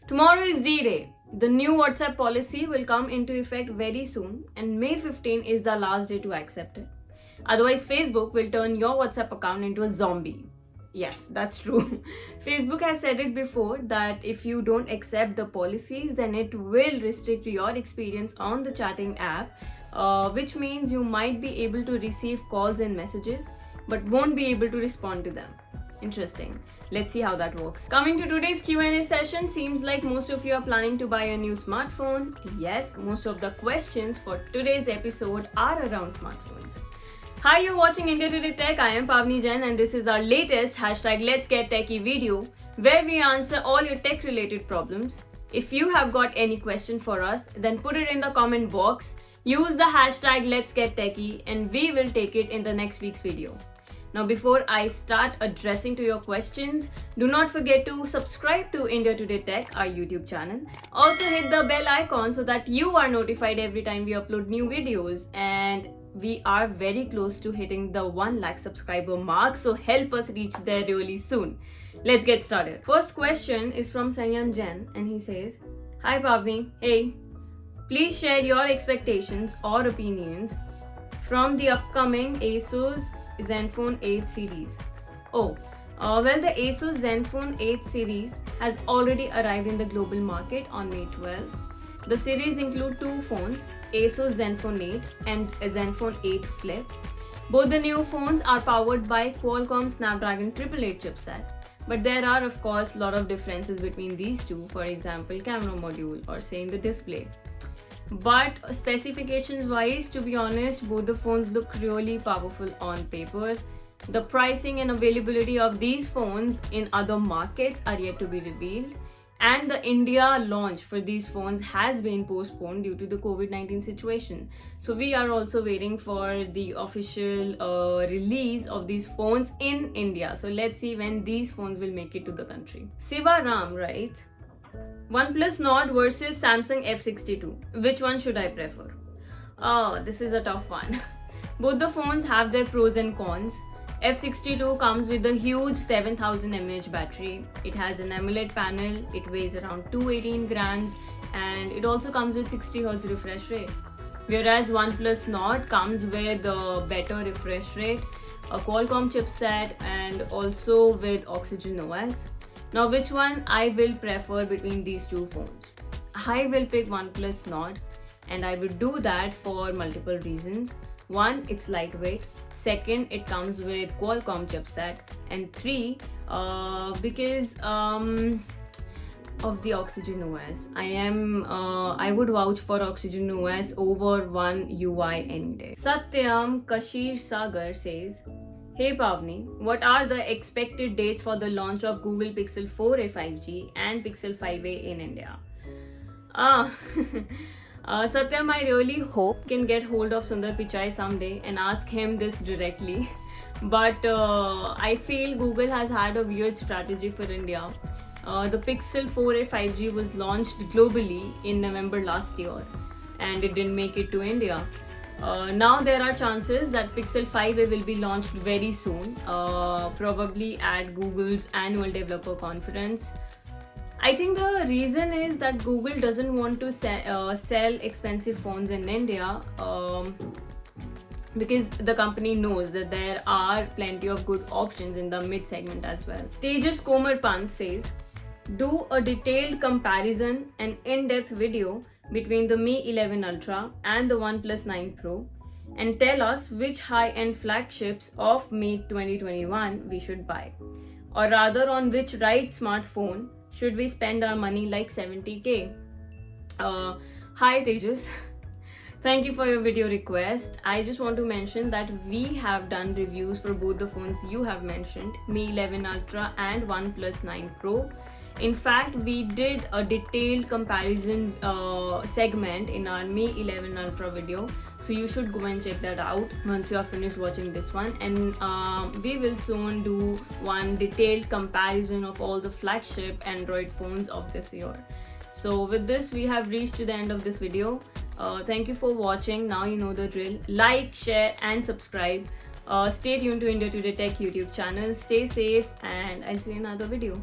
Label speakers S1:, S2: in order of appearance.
S1: Tomorrow is D-Day. The new WhatsApp policy will come into effect very soon, and May 15 is the last day to accept it. Otherwise, Facebook will turn your WhatsApp account into a zombie. Yes, that's true. Facebook has said it before that if you don't accept the policies, then it will restrict your experience on the chatting app, which means you might be able to receive calls and messages but won't be able to respond to them. Interesting. Let's see how that works. Coming to today's Q&A session, seems like most of you are planning to buy a new smartphone. Yes, most of the questions for today's episode are around smartphones. Hi, you're watching India Today Tech. I am Pavni Jain and this is our latest hashtag Let's Get Techie video where we answer all your tech related problems. If you have got any question for us, then put it in the comment box. Use the hashtag Let's Get Techie and we will take it in the next week's video. Now, before I start addressing to your questions, do not forget to subscribe to India Today Tech, our YouTube channel. Also hit the bell icon so that you are notified every time we upload new videos. And we are very close to hitting the 1 lakh subscriber mark, so help us reach there really soon. Let's get started. First question is from Sanyam Jain and he says, Hi Pavni, hey, please share your expectations or opinions from the upcoming ASUS Zenfone 8 series. Well, the ASUS Zenfone 8 series has already arrived in the global market on May 12. The series include two phones, ASUS Zenfone 8 and a Zenfone 8 Flip. Both the new phones are powered by Qualcomm Snapdragon 888 chipset. But there are of course a lot of differences between these two, for example camera module or say in the display. But specifications wise, to be honest, both the phones look really powerful on paper. The pricing and availability of these phones in other markets are yet to be revealed. And the India launch for these phones has been postponed due to the COVID-19 situation. So we are also waiting for the official release of these phones in India. So let's see when these phones will make it to the country. Siva Ram writes, OnePlus Nord versus Samsung F62. Which one should I prefer? Oh, this is a tough one. Both the phones have their pros and cons. F62 comes with a huge 7000 mAh battery. It has an AMOLED panel. It weighs around 218 grams and it also comes with 60 Hz refresh rate. Whereas OnePlus Nord comes with a better refresh rate, a Qualcomm chipset and also with Oxygen OS. Now, which one I will prefer between these two phones? I will pick OnePlus Nord and I would do that for multiple reasons. One, it's lightweight. Second, it comes with Qualcomm chipset. And three, because of the Oxygen OS. I would vouch for Oxygen OS over One UI any day. Satyam Kashir Sagar says, Hey Pavni, what are the expected dates for the launch of Google Pixel 4a 5G and Pixel 5a in India? Satyam, I really hope can get hold of Sundar Pichai someday and ask him this directly. But I feel Google has had a weird strategy for India. The Pixel 4a 5G was launched globally in November last year and it didn't make it to India. Now there are chances that Pixel 5a will be launched very soon, probably at Google's annual developer conference. I think the reason is that Google doesn't want to sell expensive phones in India because the company knows that there are plenty of good options in the mid segment as well. Tejas Komar Pant says, do a detailed comparison and in-depth video between the Mi 11 Ultra and the OnePlus 9 Pro and tell us which high-end flagships of May 2021 we should buy, or rather on which right smartphone should we spend our money like 70k. Hi Tejas, thank you for your video request. I just want to mention that we have done reviews for both the phones you have mentioned, Mi 11 Ultra and OnePlus 9 Pro. In fact, we did a detailed comparison segment in our Mi 11 Ultra video. So you should go and check that out once you are finished watching this one. And we will soon do one detailed comparison of all the flagship Android phones of this year. So with this, we have reached to the end of this video. Thank you for watching. Now you know the drill. Like, share and subscribe. Stay tuned to India Today Tech YouTube channel. Stay safe and I'll see you in another video.